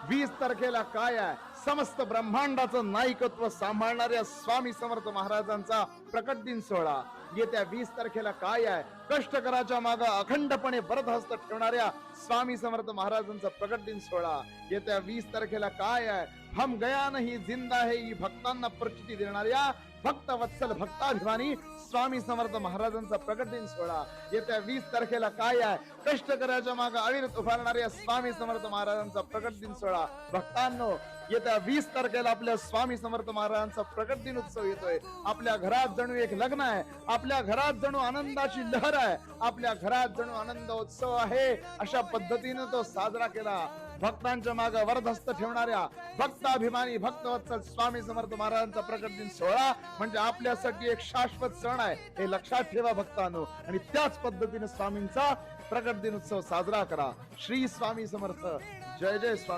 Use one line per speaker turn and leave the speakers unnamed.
20 तारखेला काय आहे? समस्त ब्रह्मांडाचं नायकत्व सांभाळणाऱ्या स्वामी समर्थ महाराजांचा प्रकट दिन सोहळा. येत्या 20 तारखेला काय आहे? कष्टकराच्या मागे अखंडपणे बरदहस्त ठेवणाऱ्या स्वामी समर्थ महाराजांचा प्रकट दिन सोहळा. येत्या 20 तारखेला काय आहे? हम गया नहीं जिंदा है ही भक्तांना प्रचिती देणाऱ्या भक्त वत्सल भक्ताभिमानी स्वामी समर्थ महाराजांचा प्रकट दिन सोहळा. येत्या 20 तारखेला काय आहे? कष्टकऱ्याच्या मागे अविरत उभारणाऱ्या स्वामी समर्थ महाराजांचा प्रकट दिन सोहळा. भक्तांनो, येत्या 20 तारखेला आपल्या स्वामी समर्थ महाराजांचा प्रकट दिन उत्सव येतोय. आपल्या घरात जणू एक लग्न आहे, आपल्या घरात जणू आनंदाची लहर आहे, आपल्या घरात जणू आनंद उत्सव आहे. अशा पद्धतीने तो साजरा केला. भक्तांच्या मागे वरदहस्त ठेवणाऱ्या भक्ताभिमानी भक्तवत्सल स्वामी समर्थ महाराजांचा प्रकट दिन सोहळा म्हणजे आपल्यासाठी एक शाश्वत सण आहे, हे लक्षात ठेवा भक्तांनो. आणि त्याच पद्धतीने स्वामींचा प्रकट दिन उत्सव साजरा करा. श्री स्वामी समर्थ. जय जय स्वामी.